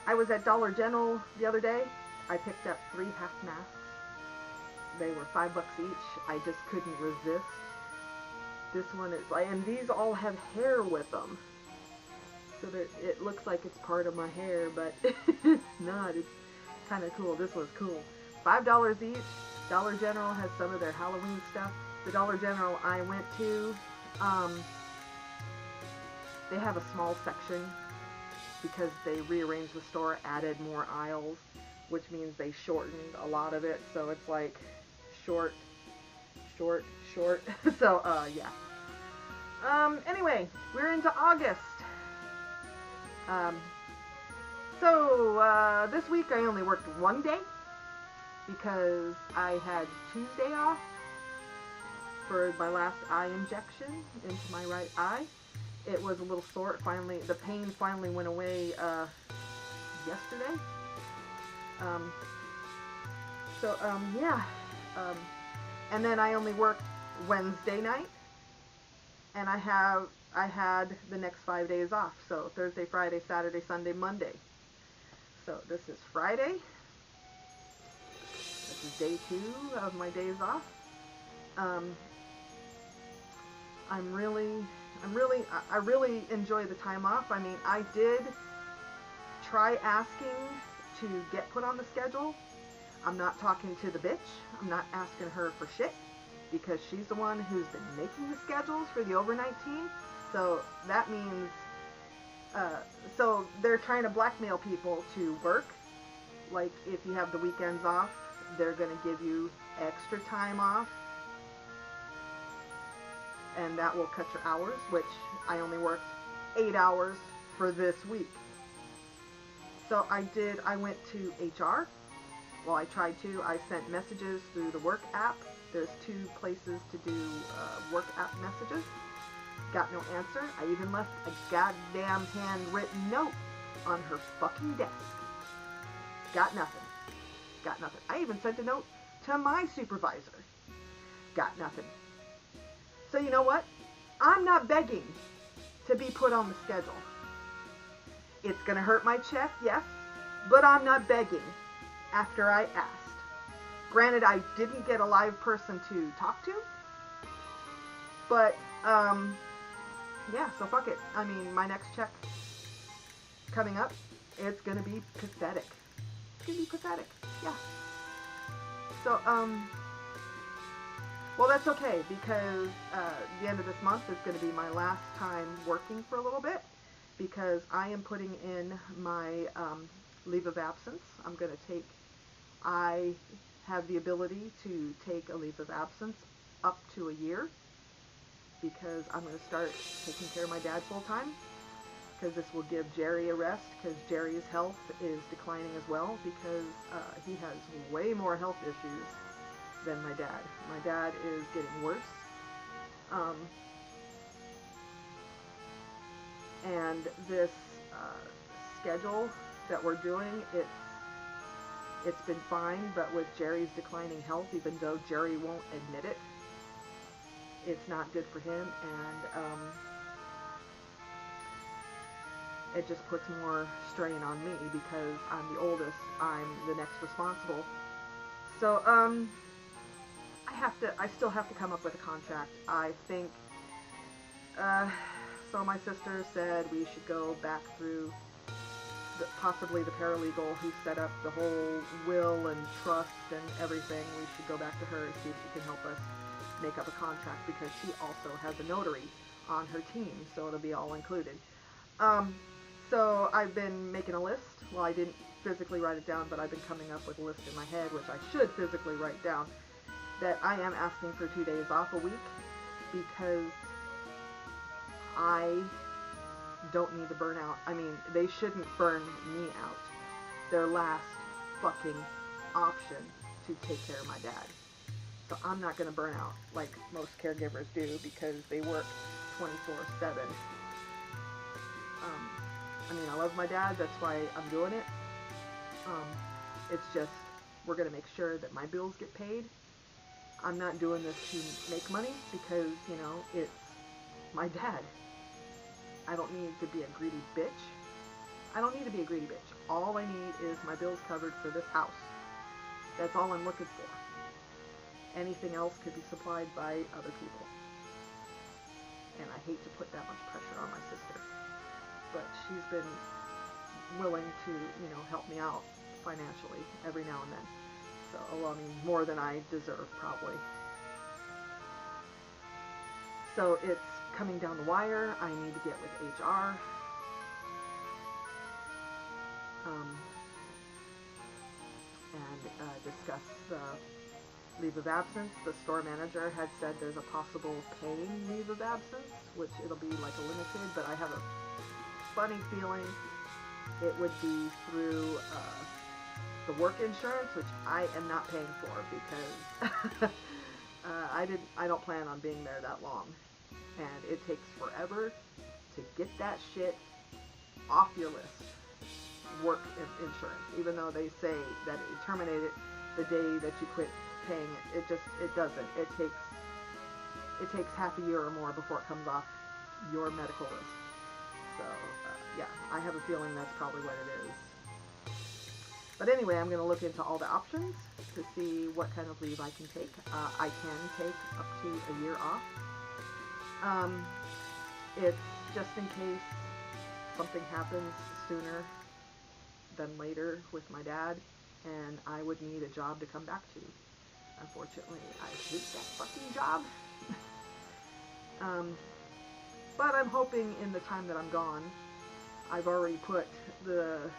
I was at Dollar General the other day. I picked up 3 half masks. They were $5 each. I just couldn't resist. This one is like, and these all have hair with them. So that it looks like it's part of my hair, but it's not. It's kind of cool. This one's cool. $5 each. Dollar General has some of their Halloween stuff. The Dollar General I went to, they have a small section because they rearranged the store, added more aisles, which means they shortened a lot of it. So it's like short, short, short. So, yeah. Anyway, we're into August. This week I only worked one day because I had Tuesday off for my last eye injection into my right eye. It was a little sore. Finally, the pain finally went away yesterday. Yeah. And then I only worked Wednesday night, and I had the next 5 days off. So Thursday, Friday, Saturday, Sunday, Monday. So this is Friday. This is day 2 of my days off. I really enjoy the time off. I mean, I did try asking to get put on the schedule. I'm not talking to the bitch. I'm not asking her for shit because she's the one who's been making the schedules for the overnight team. So that means, so they're trying to blackmail people to work. Like if you have the weekends off, they're going to give you extra time off. And that will cut your hours, which I only worked 8 hours for this week. So I went to HR. Well, I tried to. I sent messages through the work app. There's 2 places to do work app messages. Got no answer. I even left a goddamn handwritten note on her fucking desk. Got nothing. Got nothing. I even sent a note to my supervisor. Got nothing. So you know what? I'm not begging to be put on the schedule. It's going to hurt my check, yes, but I'm not begging after I asked. Granted, I didn't get a live person to talk to, but, yeah, so fuck it. I mean, my next check coming up, it's going to be pathetic. It's going to be pathetic, yeah. So, well, that's okay, because the end of this month is going to be my last time working for a little bit, because I am putting in my leave of absence. I have the ability to take a leave of absence up to a year, because I'm going to start taking care of my dad full time, because this will give Jerry a rest, because Jerry's health is declining as well, because he has way more health issues than my dad. My dad is getting worse. And this schedule that we're doing, it's been fine, but with Jerry's declining health, even though Jerry won't admit it, it's not good for him, and it just puts more strain on me because I'm the oldest. I'm the next responsible. So, I still have to come up with a contract. I think, so my sister said we should go back through possibly the paralegal who set up the whole will and trust and everything. We should go back to her and see if she can help us make up a contract, because she also has a notary on her team, so it'll be all included. So I've been making a list. Well, I didn't physically write it down, but I've been coming up with a list in my head, which I should physically write down, that I am asking for 2 days off a week, because I don't need to burn out. I mean, they shouldn't burn me out. Their last fucking option to take care of my dad. So I'm not going to burn out like most caregivers do, because they work 24/7. I mean, I love my dad. That's why I'm doing it. It's just, we're going to make sure that my bills get paid. I'm not doing this to make money, because, you know, it's my dad. I don't need to be a greedy bitch. I don't need to be a greedy bitch. All I need is my bills covered for this house. That's all I'm looking for. Anything else could be supplied by other people. And I hate to put that much pressure on my sister. But she's been willing to, help me out financially every now and then. So, well, I mean, more than I deserve, probably. So it's coming down the wire. I need to get with HR. And discuss leave of absence. The store manager had said there's a possible paid leave of absence, which it'll be like a limited, but I have a funny feeling it would be through the work insurance, which I am not paying for because I don't plan on being there that long, and it takes forever to get that shit off your list. Work insurance, even though they say that it terminated the day that you quit paying it, it doesn't. It takes half a year or more before it comes off your medical list. So yeah, I have a feeling that's probably what it is. But anyway, I'm going to look into all the options to see what kind of leave I can take. I can take up to a year off. It's just in case something happens sooner than later with my dad, and I would need a job to come back to. Unfortunately, I hate that fucking job. But I'm hoping in the time that I'm gone, I've already put the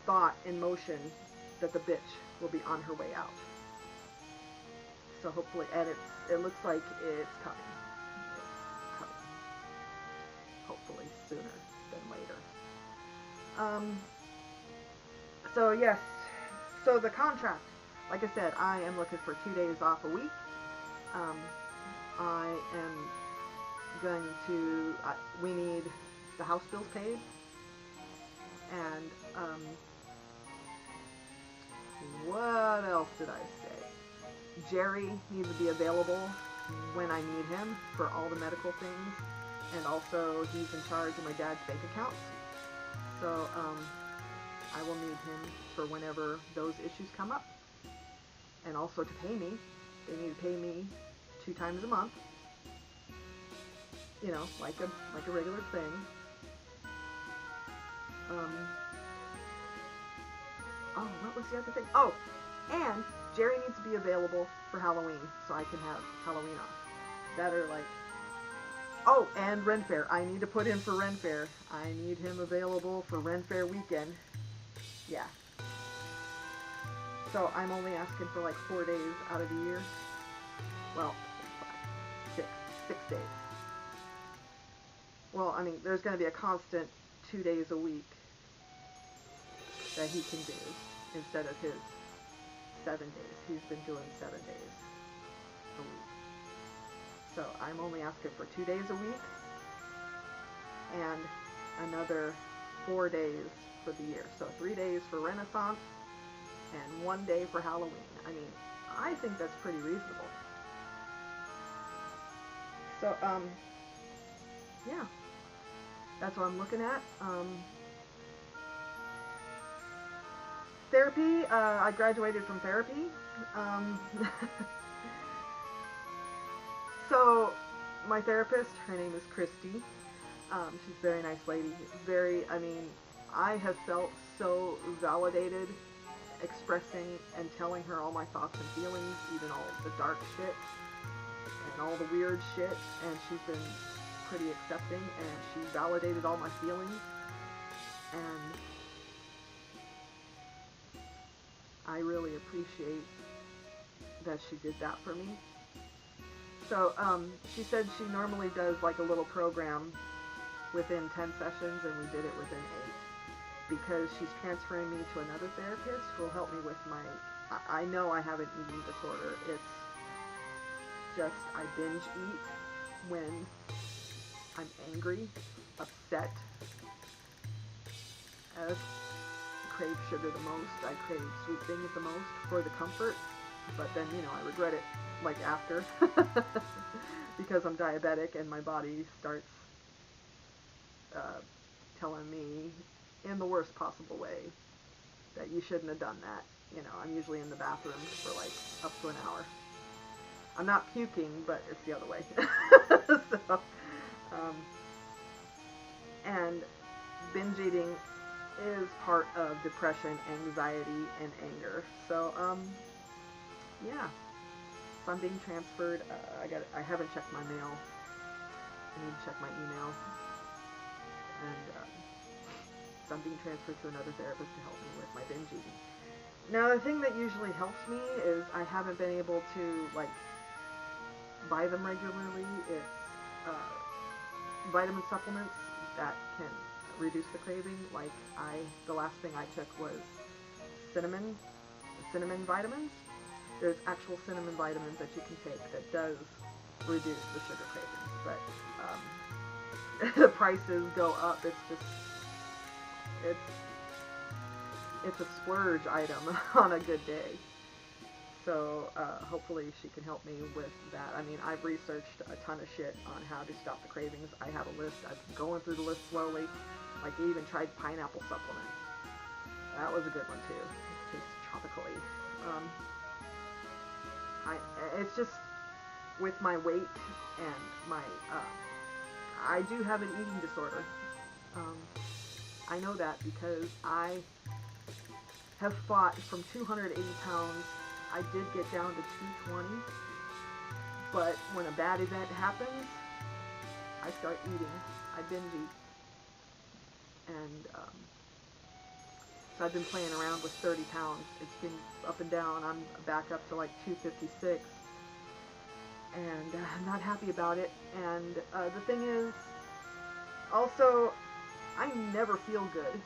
thought in motion that the bitch will be on her way out. So hopefully, and it looks like it's coming. Hopefully sooner than later. So yes, so the contract, like I said, I am looking for 2 days off a week. I am going to, we need the house bills paid, and what else did I say? Jerry needs to be available when I need him for all the medical things. And also, he's in charge of my dad's bank accounts. So, I will need him for whenever those issues come up. And also to pay me. They need to pay me 2 times a month. Like a regular thing. What was the other thing? Oh, and Jerry needs to be available for Halloween, so I can have Halloween off. That are like... Oh, and Ren Fair. I need to put in for Ren Fair. I need him available for Ren Fair weekend. Yeah. So I'm only asking for like 4 days out of the year. Well, 5, 6 days. Well, I mean, there's going to be a constant 2 days a week that he can do instead of his 7 days. He's been doing 7 days a week. So I'm only asking for 2 days a week and another 4 days for the year. So 3 days for Renaissance and 1 day for Halloween. I mean, I think that's pretty reasonable. So, yeah, that's what I'm looking at. Therapy, I graduated from therapy. So, my therapist, her name is Christy. She's a very nice lady. I have felt so validated expressing and telling her all my thoughts and feelings, even all the dark shit and all the weird shit, and she's been pretty accepting, and she validated all my feelings, and I really appreciate that she did that for me. So, she said she normally does like a little program within 10 sessions, and we did it within 8, because she's transferring me to another therapist who will help me with my, I know I have an eating disorder. It's just, I binge eat when I'm angry, upset. I crave sugar the most. I crave sweet things the most for the comfort. But then, I regret it, like, after. Because I'm diabetic and my body starts telling me in the worst possible way that you shouldn't have done that. You know, I'm usually in the bathroom for like up to an hour. I'm not puking, but it's the other way. So, and binge eating is part of depression, anxiety, and anger. So, yeah. So I'm being transferred. I haven't checked my mail. I need to check my email. And so I'm being transferred to another therapist to help me with my binge eating. Now, the thing that usually helps me is I haven't been able to, like, buy them regularly. It's vitamin supplements that can reduce the craving. Like, the last thing I took was cinnamon vitamins. There's actual cinnamon vitamins that you can take that does reduce the sugar cravings, but the prices go up. It's just, it's a splurge item on a good day. So hopefully she can help me with that. I mean, I've researched a ton of shit on how to stop the cravings. I have a list. I've been going through the list slowly. Like, I even tried pineapple supplement. That was a good one too. It tastes tropically. It's just with my weight and my, I do have an eating disorder. I know that because I have fought from 280 pounds. I did get down to 220, but when a bad event happens, I start eating. I binge eat. And so I've been playing around with 30 pounds. It's been up and down. I'm back up to like 256. And I'm not happy about it. And the thing is, also, I never feel good.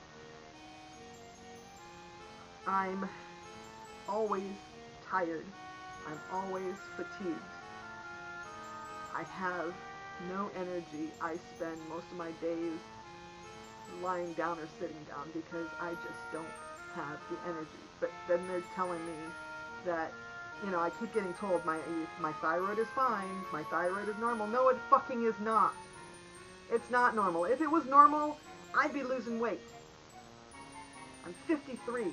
I'm always tired. I'm always fatigued. I have no energy. I spend most of my days lying down or sitting down because I just don't have the energy. But then they're telling me that, you know, I keep getting told my thyroid is fine, my thyroid is normal. No, it fucking is not. It's not normal. If it was normal, I'd be losing weight. I'm 53.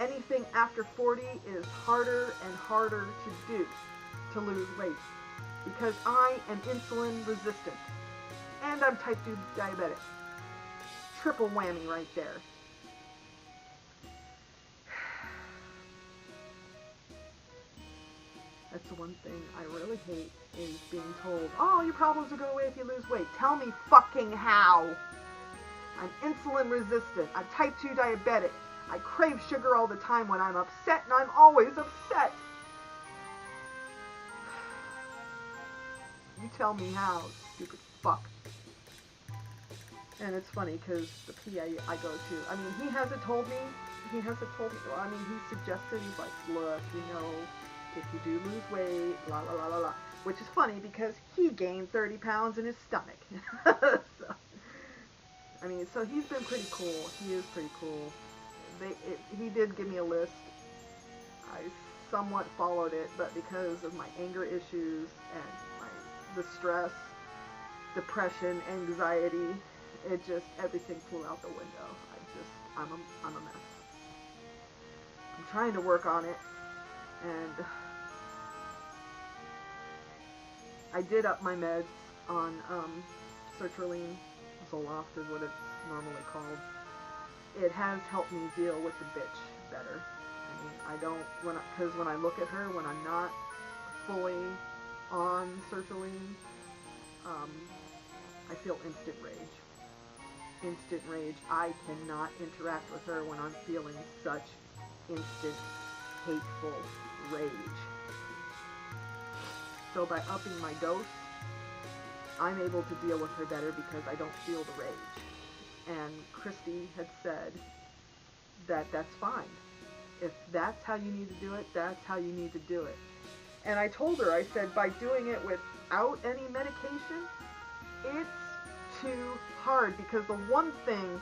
Anything after 40 is harder and harder to do, to lose weight, because I am insulin resistant, and I'm type 2 diabetic. Triple whammy right there. That's the one thing I really hate, is being told, oh, your problems will go away if you lose weight. Tell me fucking how. I'm insulin resistant. I'm type 2 diabetic. I crave sugar all the time when I'm upset, and I'm always upset. You tell me how, stupid fuck. And it's funny, because the PA I go to, I mean, he hasn't told me, well, I mean, he suggested, he's like, look, you know, if you do lose weight, la la la la la, which is funny, because he gained 30 pounds in his stomach. So, I mean, so he's been pretty cool. He is pretty cool. He did give me a list. I somewhat followed it, but because of my anger issues and the stress, depression, anxiety, it just, everything flew out the window. I'm a mess. I'm trying to work on it, and I did up my meds on sertraline. Zoloft is what it's normally called. It has helped me deal with the bitch better. I mean, I don't, because when I look at her, when I'm not fully on sertraline, I feel instant rage. Instant rage. I cannot interact with her when I'm feeling such instant, hateful rage. So by upping my dose, I'm able to deal with her better because I don't feel the rage. And Christy had said that that's fine. If that's how you need to do it, that's how you need to do it. And I told her, I said, by doing it without any medication, it's too hard, because the one thing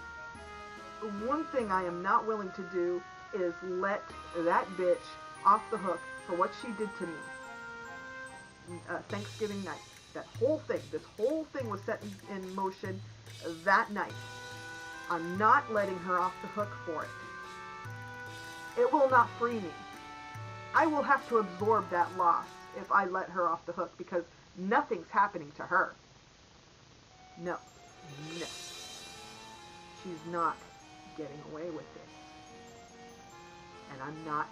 I am not willing to do is let that bitch off the hook for what she did to me Thanksgiving night. That whole thing, this whole thing was set in motion that night. I'm not letting her off the hook for it. It will not free me. I will have to absorb that loss if I let her off the hook, because nothing's happening to her. No. No. She's not getting away with this. And I'm not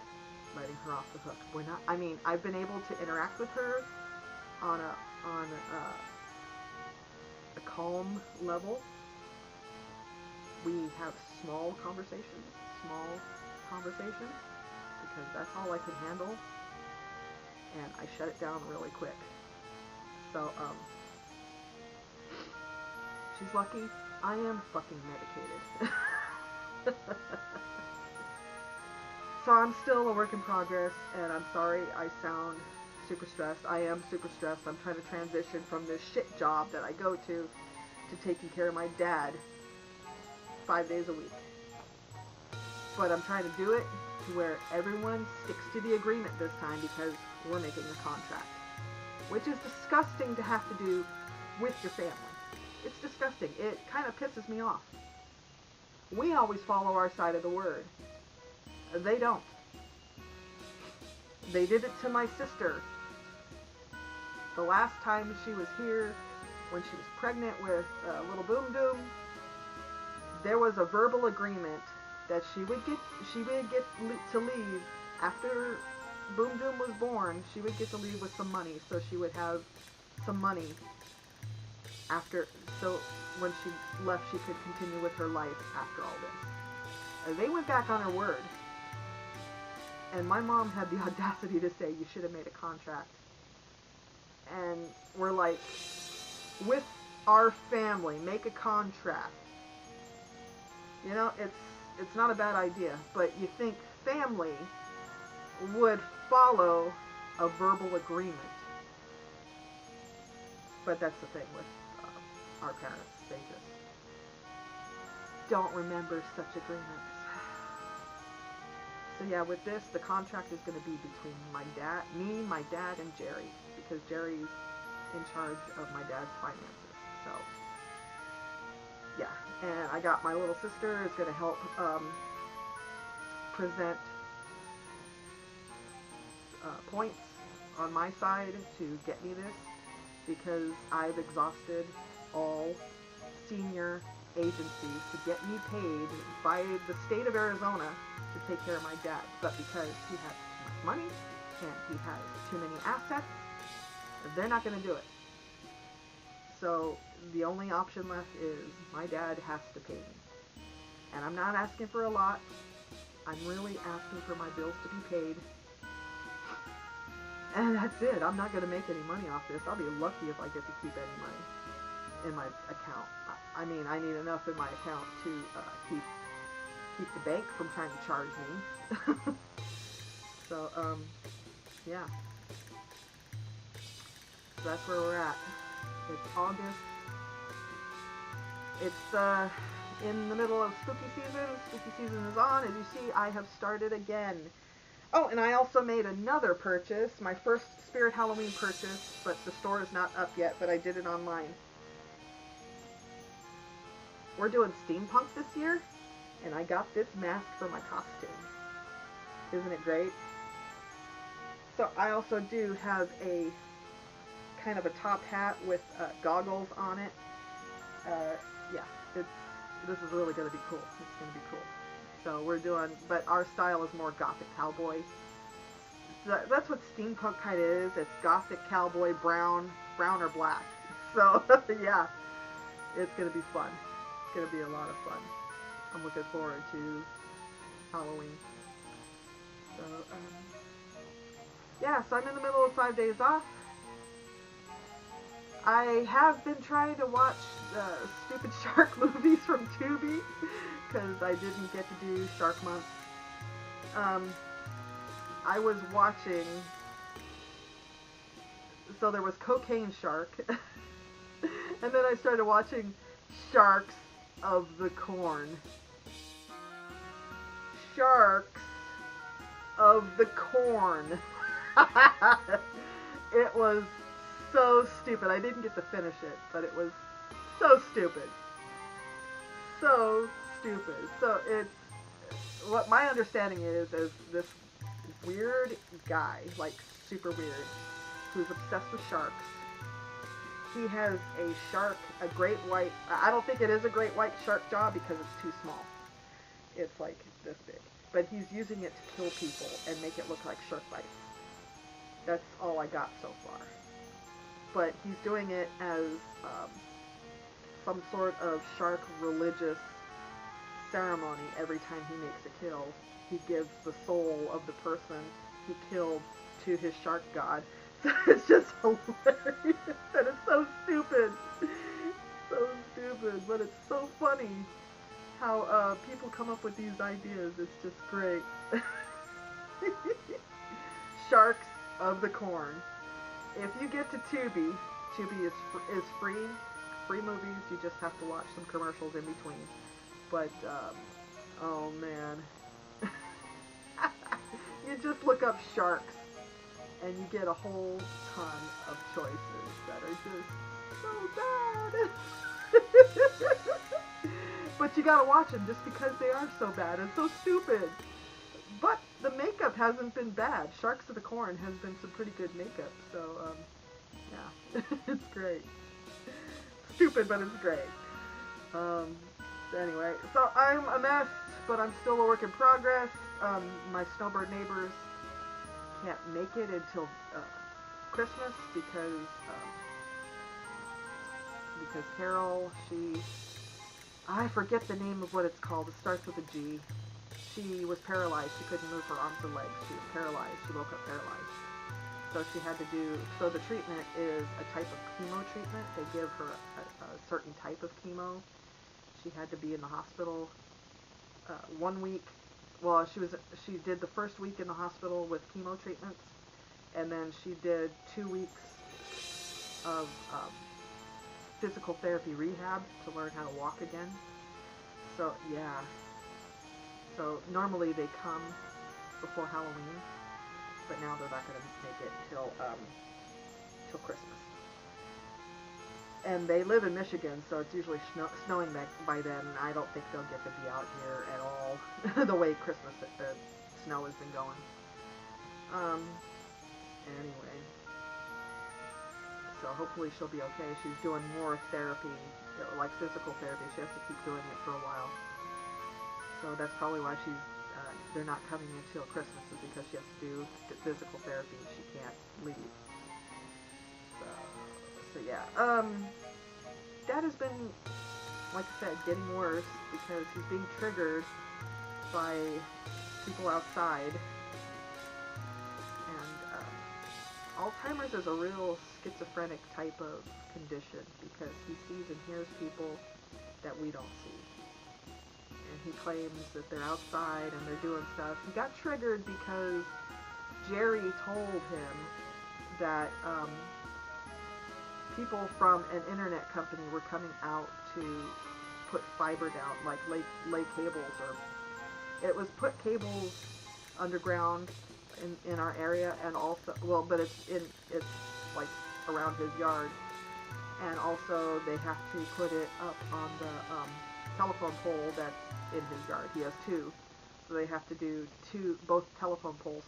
letting her off the hook. We're not, I mean, I've been able to interact with her on a calm level. We have small conversations, because that's all I can handle, and I shut it down really quick. So, she's lucky. I am fucking medicated. So I'm still a work in progress, and I'm sorry I sound super stressed. I am super stressed. I'm trying to transition from this shit job that I go to taking care of my dad 5 days a week. But I'm trying to do it to where everyone sticks to the agreement this time, because we're making a contract. Which is disgusting to have to do with your family. It's disgusting. It kind of pisses me off. We always follow our side of the word. They don't. They did it to my sister. The last time she was here, when she was pregnant with little Boom Doom, there was a verbal agreement that she would get to leave after Boom Doom was born. She would get to leave with some money, so she would have some money after. So when she left, she could continue with her life after all this. They went back on her word. And my mom had the audacity to say, you should have made a contract. And we're like, with our family, make a contract. You know, it's not a bad idea, but you think family would follow a verbal agreement. But that's the thing with our parents. They just don't remember such agreements. So yeah, with this, the contract is going to be between me, my dad, and Jerry, because Jerry's in charge of my dad's finances. So yeah, and I got my little sister is going to help present points on my side to get me this, because I've exhausted all senior agencies to get me paid by the state of Arizona to take care of my dad, but because he has too much money and he has too many assets, they're not going to do it. So the only option left is my dad has to pay me. And I'm not asking for a lot. I'm really asking for my bills to be paid. And that's it. I'm not going to make any money off this. I'll be lucky if I get to keep any money in my account. I mean, I need enough in my account to keep the bank from trying to charge me. So, yeah. So that's where we're at. It's August. It's in the middle of spooky season. Spooky season is on. As you see, I have started again. Oh, and I also made another purchase, my first Spirit Halloween purchase, but the store is not up yet, but I did it online. We're doing steampunk this year, and I got this mask for my costume. Isn't it great? So I also do have a kind of a top hat with goggles on it. Yeah, this is really going to be cool. It's going to be cool. So we're doing, but our style is more gothic cowboy. So that's what steampunk kind of is. It's gothic cowboy, brown or black. So yeah, it's going to be fun. It's going to be a lot of fun. I'm looking forward to Halloween. So yeah, so I'm in the middle of 5 days off. I have been trying to watch stupid shark movies from Tubi, because I didn't get to do Shark Month. I was watching, so there was Cocaine Shark, and then I started watching Sharks of the Corn. Sharks of the Corn. It was so stupid. I didn't get to finish it, but it was so stupid. So stupid. So it's, what my understanding is this weird guy, like super weird, who's obsessed with sharks. He has a shark, a great white, I don't think it is a great white shark jaw because it's too small. It's like this big. But he's using it to kill people and make it look like shark bites. That's all I got so far. But he's doing it as some sort of shark religious ceremony. Every time he makes a kill, he gives the soul of the person he killed to his shark god. So it's just hilarious, and it's so stupid. So stupid, but it's so funny how people come up with these ideas. It's just great. Sharks of the Corn. If you get to Tubi, Tubi is free movies. You just have to watch some commercials in between. But oh man, you just look up sharks, and you get a whole ton of choices that are just so bad. But you gotta watch them just because they are so bad and so stupid. But the makeup hasn't been bad. Sharks of the Corn has been some pretty good makeup, so yeah, it's great. Stupid, but it's great. Anyway, so I'm a mess, but I'm still a work in progress. My snowbird neighbors can't make it until Christmas because Carol, I forget the name of what it's called. It starts with a G. She was paralyzed. She couldn't move her arms or legs. She was paralyzed. She woke up paralyzed. So she had to do, so the treatment is a type of chemo treatment. They give her a certain type of chemo. She had to be in the hospital 1 week. Well, she did the first week in the hospital with chemo treatments, and then she did 2 weeks of physical therapy rehab to learn how to walk again. So yeah. So normally they come before Halloween, but now they're not going to make it till Christmas. And they live in Michigan, so it's usually snowing by then, and I don't think they'll get to be out here at all, the way Christmas snow has been going. Anyway, so hopefully she'll be okay. She's doing more therapy, like physical therapy. She has to keep doing it for a while. So that's probably why they're not coming until Christmas, is because she has to do physical therapy and she can't leave. So yeah, Dad has been, like I said, getting worse because he's being triggered by people outside. And Alzheimer's is a real schizophrenic type of condition because he sees and hears people that we don't see. And he claims that they're outside and they're doing stuff. He got triggered because Jerry told him that people from an internet company were coming out to put fiber down, like lay cables, or it was put cables underground in our area, and also, well, but it's like around his yard, and also they have to put it up on the telephone pole that's in his yard. He has two, so they have to do both telephone poles.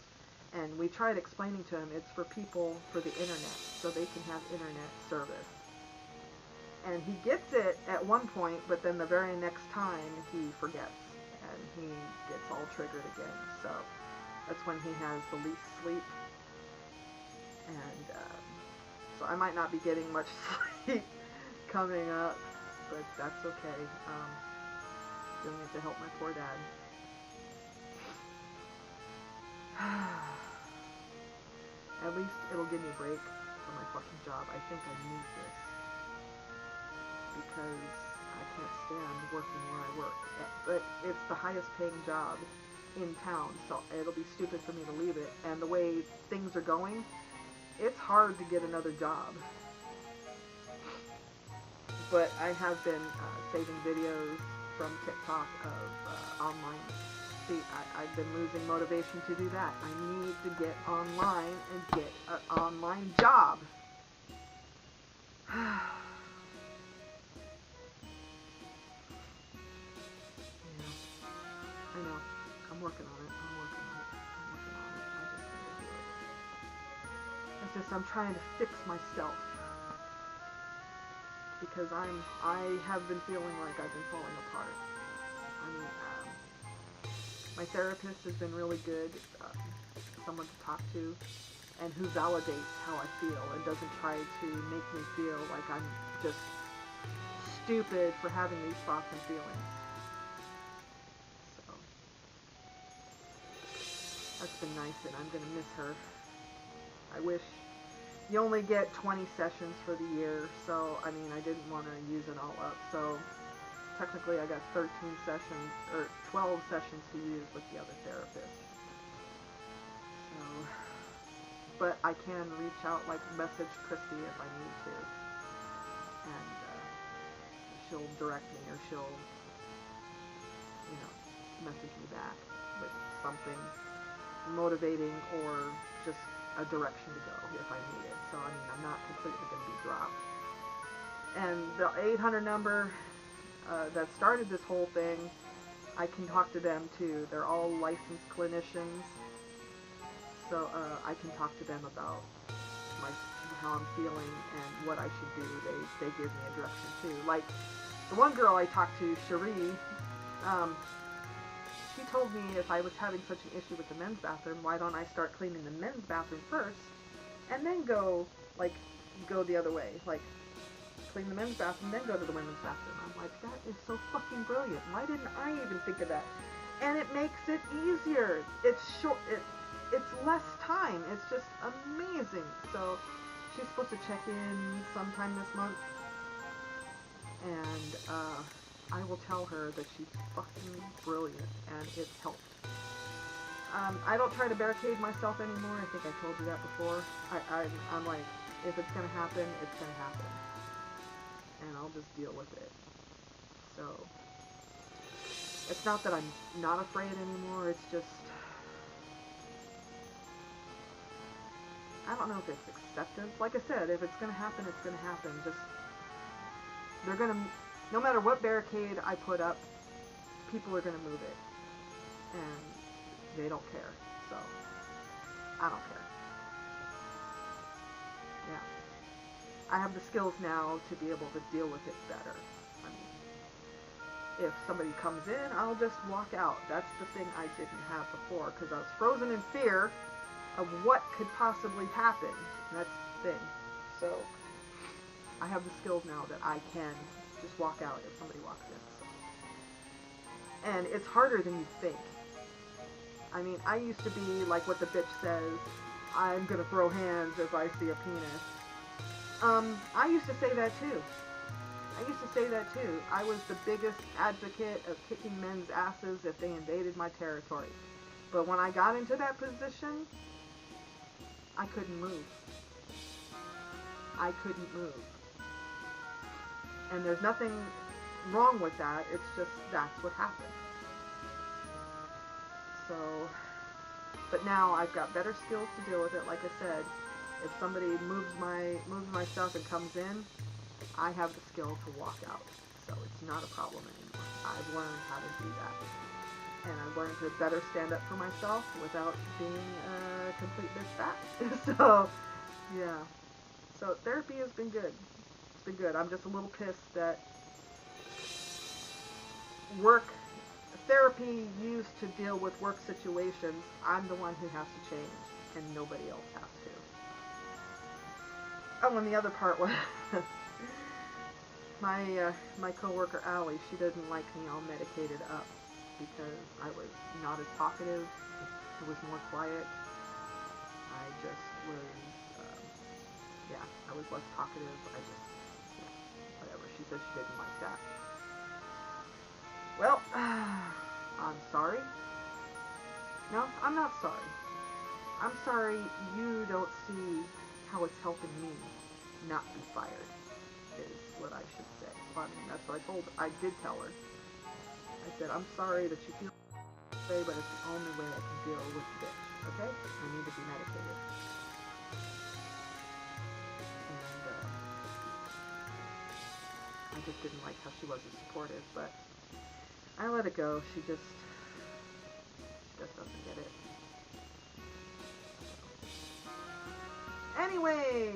And we tried explaining to him it's for people for the internet, so they can have internet service. And he gets it at one point, but then the very next time he forgets, and he gets all triggered again. So that's when he has the least sleep. And so I might not be getting much sleep coming up, but that's okay. Doing it to help my poor dad. At least it'll give me a break from my fucking job. I think I need this because I can't stand working where I work. But it's the highest paying job in town, so it'll be stupid for me to leave it. And the way things are going, it's hard to get another job. But I have been saving videos from TikTok of online. See, I've been losing motivation to do that. I need to get online and get an online job. I know. I'm working on it. I'm working on it. I'm working on it. I just need to do it. It's just I'm trying to fix myself because I have been feeling like I've been falling apart. I mean, my therapist has been really good, someone to talk to, and who validates how I feel and doesn't try to make me feel like I'm just stupid for having these thoughts and feelings. So that's been nice, and I'm gonna miss her. I wish you only get 20 sessions for the year, so I mean I didn't want to use it all up. So technically I got 13 sessions or 12 sessions to use with the other therapist. So, but I can reach out, like message Christy if I need to, and she'll direct me, or she'll, message me back with something motivating or just a direction to go if I need it. So I mean, I'm not completely going to be dropped. And the 800 number that started this whole thing, I can talk to them too. They're all licensed clinicians, so I can talk to them about how I'm feeling and what I should do. They give me a direction too. Like the one girl I talked to, Cherie, she told me if I was having such an issue with the men's bathroom, why don't I start cleaning the men's bathroom first, and then go the other way, like clean the men's bathroom, then go to the women's bathroom. I'm like, that is so fucking brilliant. Why didn't I even think of that? And it makes it easier. It's short. It's less time. It's just amazing. So she's supposed to check in sometime this month, and I will tell her that she's fucking brilliant, and it's helped. I don't try to barricade myself anymore. I think I told you that before. I'm like, if it's gonna happen, it's gonna happen, and I'll just deal with it. So it's not that I'm not afraid anymore. It's just, I don't know if it's acceptance. Like I said, if it's gonna happen, it's gonna happen. Just, they're gonna, no matter what barricade I put up, people are gonna move it, and they don't care. So I don't care. Yeah, I have the skills now to be able to deal with it better. I mean, if somebody comes in, I'll just walk out. That's the thing I didn't have before, because I was frozen in fear of what could possibly happen. That's the thing. So I have the skills now that I can just walk out if somebody walks in. So. And it's harder than you think. I mean, I used to be like what the bitch says, I'm gonna throw hands if I see a penis. I used to say that too. I was the biggest advocate of kicking men's asses if they invaded my territory. But when I got into that position, I couldn't move. And there's nothing wrong with that. It's just, that's what happened. So, but now I've got better skills to deal with it. Like I said, if somebody moves my stuff and comes in, I have the skill to walk out. So it's not a problem anymore. I've learned how to do that. And I've learned to better stand up for myself without being a complete bitch back. So, yeah. So therapy has been good. It's been good. I'm just a little pissed that therapy used to deal with work situations, I'm the one who has to change, and nobody else has to. Oh, and the other part was my coworker Allie. She didn't like me all medicated up because I was not as talkative. I was more quiet. I just was, I was less talkative. Whatever. She said she didn't like that. Well, I'm sorry. No, I'm not sorry. I'm sorry you don't see how it's helping me not be fired, is what I should say. Well, I mean, that's what I did tell her. I said, I'm sorry that you feel this way, but it's the only way I can deal with the bitch, okay? I need to be medicated. And just didn't like how she wasn't supportive, but I let it go. She just doesn't get it. Anyway,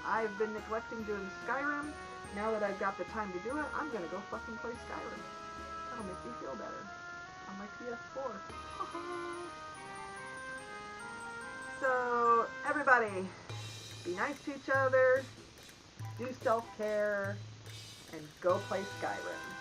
I've been neglecting doing Skyrim. Now that I've got the time to do it, I'm gonna go fucking play Skyrim. That'll make me feel better on my PS4. So, everybody, be nice to each other, do self-care, and go play Skyrim.